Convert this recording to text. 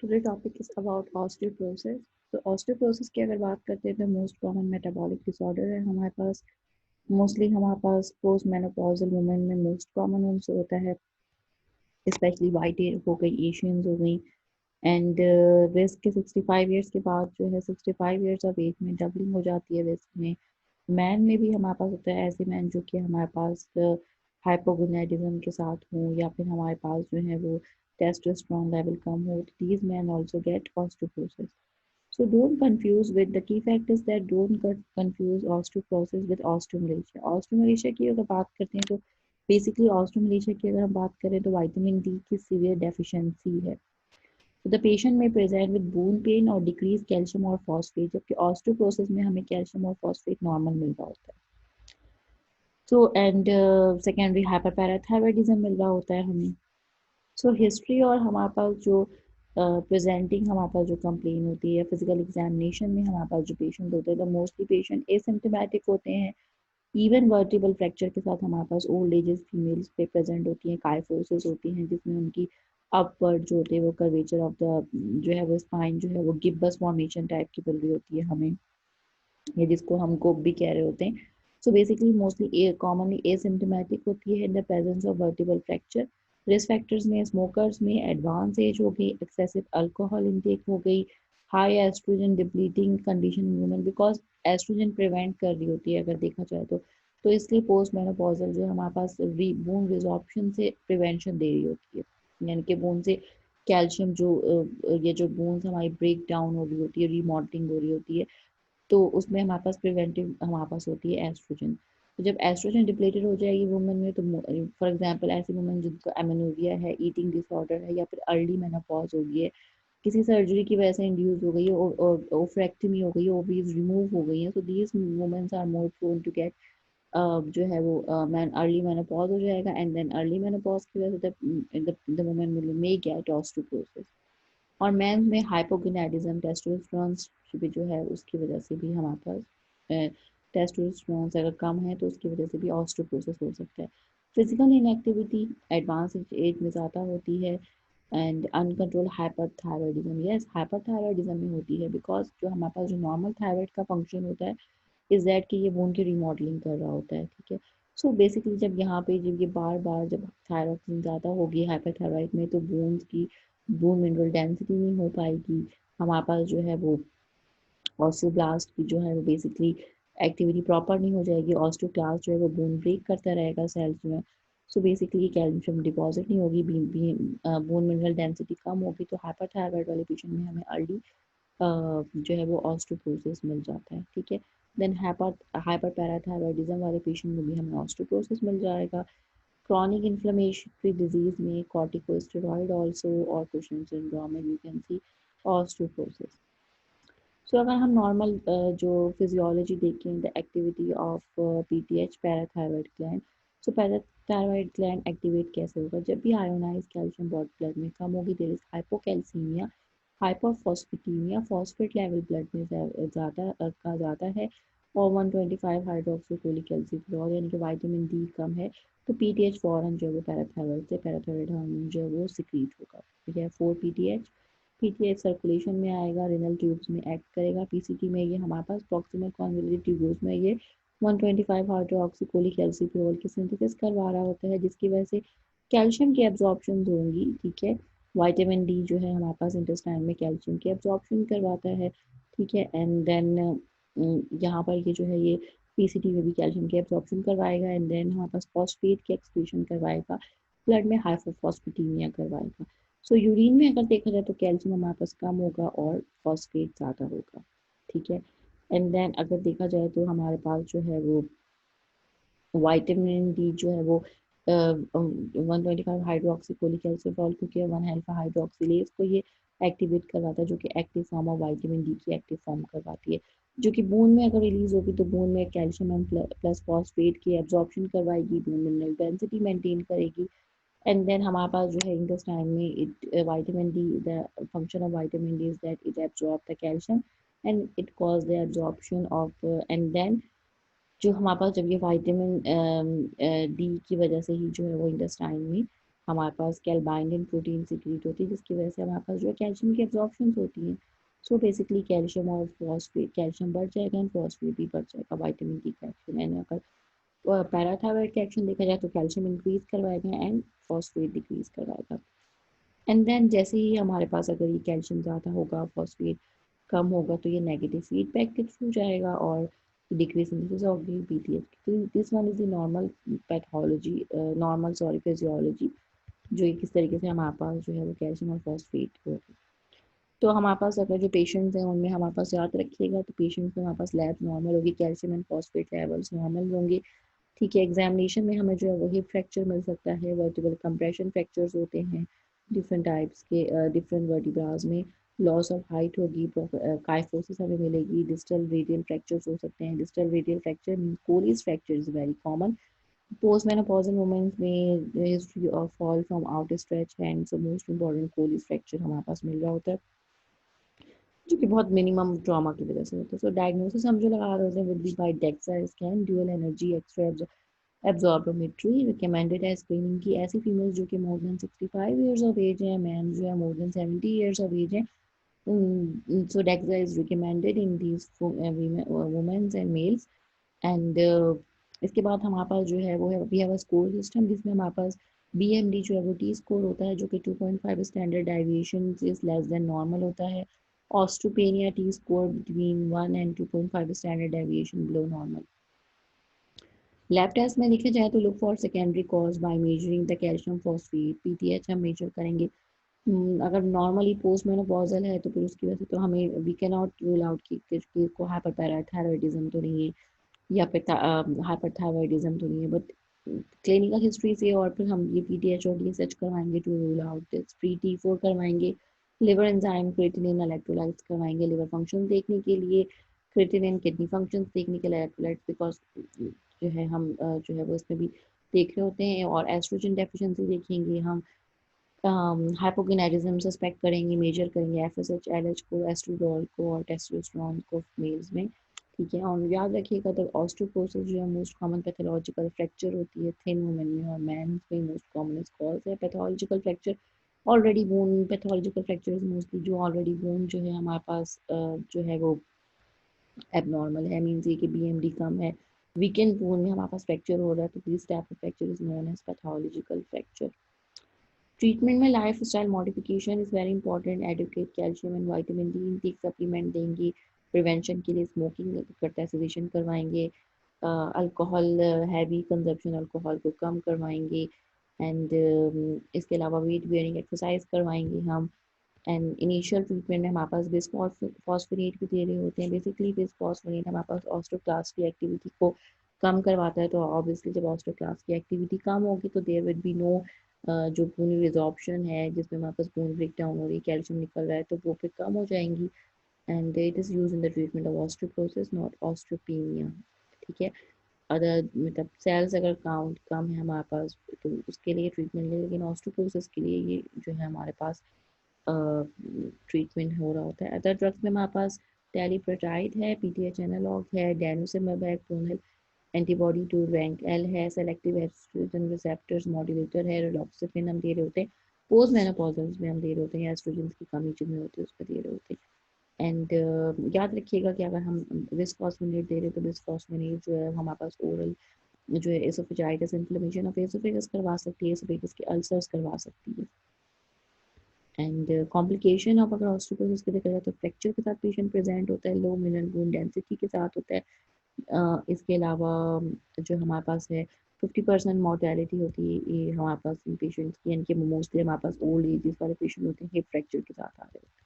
Today topic is about osteoporosis. तो osteoporosis की अगर बात करते हैं तो मोस्ट कॉमन मेटाबॉलिक डिसऑर्डर है हमारे पास। मोस्टली हमारे पास पोस्ट मेनोपॉजल वुमेन में मोस्ट कॉमन उनसे होता है, स्पेशली वाइट हो गई, एशियंस हो गई। एंड रिस्क के 65 ईयर्स के बाद जो है 65 ईयर्स ऑफ एज में डबलिंग हो जाती है रिस्क में। मैन में भी हमारे पास होता है ऐसे मैन जो कि हमारे पास हाइपोगोनाइडिज्म के साथ हो, या फिर हमारे पास जो है वो टेस्टोस्टेरोन लेवल कम हो, तो these men also get osteoporosis. So don't confuse with the key fact is that don't confuse osteoporosis with osteomalacia. Osteomalacia की अगर बात करते हैं तो बेसिकली ऑस्टियोमलेशिया की अगर हम बात करें तो विटामिन डी की सीवियर डेफिशिएंसी है। तो द पेशेंट में प्रेजेंट विद बोन पेन और डिक्रीज कैल्शियम और फॉस्फेट, जबकि ऑस्टियोपोरोसिस में हमें कैल्शियम और फॉस्फेट नॉर्मल मिल रहा होता है। सो एंड सेकेंडरी हाइपरपैराथायरॉयडिज्म मिल रहा होता है हमें। सो हिस्ट्री और हमारे पास जो प्रेजेंटिंग हमारे पास जो कंप्लेन होती है फिजिकल एग्जामिनेशन में हमारे पास जो पेशेंट होते हैं तो मोस्टली पेशेंट एसिम्टोमेटिक होते हैं। इवन वर्टिबल फ्रैक्चर के साथ हमारे पास ओल्ड एजेस फीमेल्स पे प्रेजेंट होती हैं, काइफोसिस होती हैं जिसमें उनकी अपवर्ड जो होते हैं वो कर्वेचर ऑफ द जो है वो स्पाइन जो है वो गिब्बस फॉर्मेशन टाइप की बन रही होती है हमें, या जिसको हम कोब भी कह रहे होते हैं। So basically mostly commonly asymptomatic होती है in the presence of vertebral fracture. Risk factors में स्मोकर्स में एडवांस एज हो गई, एक्सेसिव अल्कोहल इंटेक हो गई, high estrogen depleting condition women, because estrogen prevent कर रही होती है अगर देखा जाए तो इसलिए पोस्ट मेनोपॉजल जो हमारे पास बोन रिजॉर्प्शन से प्रिवेंशन दे रही होती है, यानी कि बोन से कैल्शियम जो ये जो बोन्स हमारी ब्रेक डाउन हो रही होती है, रीमॉडलिंग हो रही होती है, तो उसमें हमारे पास प्रिवेंटिव हमारे पास होती है एस्ट्रोजन। तो जब एस्ट्रोजन डिप्लेटेड हो जाएगी वुमेन में तो फॉर एग्जांपल ऐसी वुमेन जिनको एमेनोरिया है, ईटिंग डिसऑर्डर है, या फिर अर्ली मेनोपॉज हो गई है, किसी सर्जरी की वजह से इंड्यूस हो गई है, ओफ्रेक्टमी हो गई है, ओवीज रिमूव हो गई है, तो these womens are more prone to get जो है वो मैन अर्ली मेनोपॉज हो जाएगा। एंड देन अर्ली मेनोपॉज की वजह से the women will may gate osteoporosis. और मेंस में हाइपोगोनाडिज्म टेस्टोस्टेरोन भी जो है उसकी वजह से भी हमारे पास टेस्टोस्टेरोन अगर कम है तो उसकी वजह से भी ऑस्टियोपोरोसिस हो सकता है। फिजिकल इनएक्टिविटी एडवांस एज में ज़्यादा होती है। And uncontrol hyperthyroidism, yes hyperthyroidism में होती है बिकॉज जो हमारे पास जो नॉर्मल थायराइड का फंक्शन होता है इज दैट कि ये बोन की रीमॉडलिंग कर रहा होता है, ठीक है। सो बेसिकली जब यहाँ पे जब ये बार बार जब थायरॉक्सिन ज़्यादा होगी हाइपरथायरॉइड में तो बोन्स की बोन मिनरल डेंसिटी नहीं हो पाएगी, हमारे पास जो है वो ऑस्टियोब्लास्ट की जो है वो बेसिकली एक्टिविटी प्रॉपर नहीं हो जाएगी, ऑस्टियोक्लास्ट जो है वो बोन ब्रेक करता रहेगा सेल्स में। सो बेसिकली कैल्शियम डिपॉजिट नहीं होगी, बोन मिनरल डेंसिटी कम होगी, तो हाइपरथायरॉइड वाले पेशेंट में हमें अर्ली जो है वो ऑस्टियोपोरोसिस मिल जाता है, ठीक है। देन हाइपर पैराथायरॉयडिज्म वाले पेशेंट में भी हमें ऑस्टियोपोरोसिस मिल जाएगा। क्रॉनिक इन्फ्लेमेटरी डिजीज में कॉर्टिकोस्टेरॉइड ऑल्सो और कुशन सिंड्रोम में यू कैन सी ऑस्टियोपोरोसिस। सो अगर हम नॉर्मल जो फिजियोलॉजी देखें the activity of PTH parathyroid gland. So parathyroid gland activate कैसे होगा जब भी आयोनाइज कैल्शियम ब्लड में कम होगी, there is hypocalcaemia, hyperphosphataemia, phosphate level blood में ज़्यादा का ज़्यादा है, और 125 हाइड्रोक्सीकोलिकैल्सिफेरॉल यानी कि विटामिन डी कम है, तो पीटीएच फौरन जो है वो पैराथायरॉयड से पैराथायरॉयड हार्मोन जो है वो सिक्रीट होगा, ठीक है। 4 पीटीएच सर्कुलेशन में आएगा, रिनल ट्यूब्स में एक्ट करेगा, पीसीटी में ये हमारे पास प्रॉक्सिमल कॉन्वोल्यूटिव ट्यूब्यूल्स में ये 125 हाइड्रोक्सीकोलिकैल्सिफेरॉल की सिंथेसिस करवा रहा होता है, जिसकी वजह से कैल्शियम की एब्जॉर्प्शन होंगी, ठीक है। विटामिन डी जो है हमारे पास इंटेस्टाइन में कैल्शियम की एब्जॉर्प्शन करवाता है, ठीक है। एंड देन यहाँ पर ये जो है ये पीसीटी में भी कैल्शियम की एब्जॉर्प्शन करवाएगा, एंड देन हमारे पास फॉस्फेट की एक्सक्रीशन करवाएगा, ब्लड में हाइपोफॉस्फेटीमिया करवाएगा। सो यूरिन में अगर देखा जाए तो कैल्शियम हमारे पास कम होगा और फॉस्फेट ज़्यादा होगा, ठीक है। एंड देन अगर देखा जाए तो हमारे पास जो है वो विटामिन डी जो है वो 125 हाइड्रोक्सीकोलिकैल्सिफेरॉल क्योंकि 1 अल्फा हाइड्रोक्सिलेज को ये एक्टिवेट करवाता है, जो कि active form of vitamin D की एक्टिव फॉर्म करवाती है, जो कि बोन में अगर रिलीज होगी तो बोन में कैल्शियम एंड प्लस फॉस्फेट की एब्जॉर्प्शन करवाएगी, बोन मिनरल डेंसिटी मेंटेन करेगी। एंड देन हमारे पास जो है इंटेस्टाइन में vitamin D, the function of vitamin D is that it absorb the calcium and it cause the absorption of, and then जो हमारे पास जब ये विटामिन डी की वजह से ही जो है वो इंटेस्टाइन में हमारे पास कैल्बाइंडिन प्रोटीन सिक्रीट होती है जिसकी वजह से हमारे पास जो है कैल्शियम की एब्जॉर्प्शन होती है। सो बेसिकली कैल्शियम और फॉस्फेट, कैल्शियम बढ़ जाएगा एंड फॉस्फेट भी बढ़ जाएगा विटामिन डी का एक्शन। एंड अगर पैराथायरॉयड का एक्शन देखा जाए तो कैल्शियम इंक्रीज करवाएगा एंड फॉस्फेट डिक्रीज करवाएगा। एंड देन जैसे ही हमारे पास अगर ये कैल्शियम ज़्यादा होगा, फॉस्फेट कम होगा, तो ये नेगेटिव फीडबैक के थ्रू जाएगा और डिक्रीज इन होगी बीटीएच। तो this one is the normal pathology, normal sorry physiology, जो ये किस तरीके से हमारे पास जो है वो कैल्शियम और फॉस्फेट हो। तो हमारे पास अगर जो पेशेंट्स हैं उनमें हमारे पास याद रखिएगा, तो पेशेंट्स में हमारे पास लैब नॉर्मल होगी, calcium and phosphate levels normal होंगे। ठीक है, एग्जामिनेशन में हमें जो है वो हिप फ्रैक्चर मिल सकता है, वर्टिब्रल कंप्रेशन फ्रैक्चर्स होते हैं डिफरेंट टाइप्स के, डिफरेंट वर्टिब्रास में लॉस ऑफ हाइट होगी, काइफोसिस हमें मिलेगी, डिस्टल रेडियल फ्रैक्चर्स हो सकते हैं। Distal radial fracture Colles fracture is very common. Post menopausal womens में history of fall from out stretch hand, so most important Colles fracture हमारे पास मिल रहा होता है, जो कि बहुत मिनिमम ट्रॉमा की वजह से होता है। सो डायग्नोसिस हम जो लगा रहे होते हैं would be by DEXA scan, dual energy X ray absorptiometry. Recommended है स्क्रीनिंग की ऐसी फीमेल्स जो कि more than 65 years of age है, मैन जो है more than 70 years of age है। So DEXA is recommended in these women and males. And इसके बाद हमारे पास जो है वो है we have a score system जिसमें हमारे पास BMD जो है वो टी स्कोर होता है, जो कि 2.5 standard deviation is less than normal होता है। Osteopenia T score between 1 and 2.5 standard deviation below normal. Lab test में देखा जाए तो look for secondary cause by measuring the calcium phosphate, PTH हम मेजर करेंगे। अगर नॉर्मली पोस्ट मेनोपॉजल है तो फिर उसकी वजह से तो हमें we can not rule out कि को हाइपरपैराथायरॉयडिज्म तो नहीं है या फिर हाइपरथायरॉयडिज्म तो नहीं है, बट क्लिनिकल हिस्ट्री से और फिर हम ये PTH और DSH करवाएंगे to rule out this. Free T4 करवाएंगे, लिवर एंजाइम क्रिएटिनिन इलेक्ट्रोलाइट्स करवाएंगे लिवर फंक्शन देखने के लिए, क्रिएटिनिन किडनी फंक्शन देखने के लिए, इलेक्ट्रोलाइट्स बिकॉज जो है हम जो है वो इसमें भी देख रहे होते हैं, और एस्ट्रोजन डेफिशिएंसी देखेंगे हम, हाइपोगोनाडिज्म सस्पेक्ट करेंगे, मेजर करेंगे FSH LH को, एस्ट्रोडोल को और टेस्टोस्टेरोन को मेल्स में। ठीक है, और याद रखिएगा तो ऑस्टियोपोरोसिस जो है मोस्ट कॉमन पैथोलॉजिकल फ्रैक्चर होती है थिन वुमेन में, और मैन में मोस्ट कॉमन कॉज है pathological fracture. Already bone pathological fracture mostly जो ऑलरेडी बोन जो है हमारे पास जो है वो एबनॉर्मल है, मीन्स ये कि BMD कम है, वीकेंड बोन में हमारे पास फ्रैक्चर हो रहा है, तो this type of fracture is known as pathological fracture. Treatment में life style modification is very important, educate calcium and vitamin D intake supplement देंगे, प्रिवेंशन के लिए स्मोकिंग करता है सजेशन करवाएंगे, अल्कोहल हैवी कंजप्शन अल्कोहल को कम करवाएंगे, एंड इसके अलावा वेट बियरिंग एक्सरसाइज करवाएंगे हम। एंड इनिशियल ट्रीटमेंट में हमारे पास बिस्फॉस्फोनेट भी दे रहे होते हैं। बेसिकली बिस्फॉस्फोनेट हमारे पास ऑस्टियोक्लास्ट की एक्टिविटी को कम करवाता है, तो ऑब्वियसली जब ऑस्टियोक्लास्ट की एक्टिविटी कम होगी तो देयर विल बी नो जो बोन रिजॉर्प्शन है जिसमें हमारे पास बोन ब्रेक डाउन हो रही है, कैल्शियम निकल रहा है, तो वो फिर कम हो जाएंगी। And it is use in the treatment of osteoporosis not osteopenia. ठीक है, अदर मतलब सेल्स अगर काउंट कम है हमारे पास तो उसके लिए ट्रीटमेंट ले, लेकिन ऑस्टियोपोरोसिस के लिए ये जो है हमारे पास ट्रीटमेंट हो रहा होता है। अदर ड्रग्स में हमारे पास टेलीप्रोटाइड है, PTH एनालॉग है, denosumab clonal antibody to RANK L है, सेलेक्टिव एस्ट्रोजन रिसेप्टर्स मॉड्यूलेटर है, रिलॉक्सिफिन हम दे रहे होते हैं। पोस्ट मेनोपॉजल्स में हम दे रहे होते हैं, एस्ट्रोजन की कमी जिनमें होती है उस पर दे रहे होते हैं। एंड याद रखिएगा कि अगर हम बिस्फॉस्फोनेट दे रहे हैं तो बिस्फॉस्फोनेट जो है हमारे पास ओरल जो है एसोफेजाइटिस इन्फ्लेमेशन ऑफ एसोफेगस करवा सकती है, एसोफेगस के अल्सर्स करवा सकती है। एंड कॉम्प्लिकेशन ऑफ अगर ऑस्टियोपोरोसिस के देखा जाए तो फ्रैक्चर के साथ पेशेंट प्रेजेंट होता है, लो मिनरल बोन डेंसिटी के साथ होता है। इसके अलावा जो हमारे पास है 50% मॉर्टेलिटी होती है ये हमारे पास इन पेशेंट्स की, यानी कि मोस्टली हमारे पास ओल्ड एजेस वाले पेशेंट होते हैं हिप फ्रैक्चर के साथ आ रहे हैं।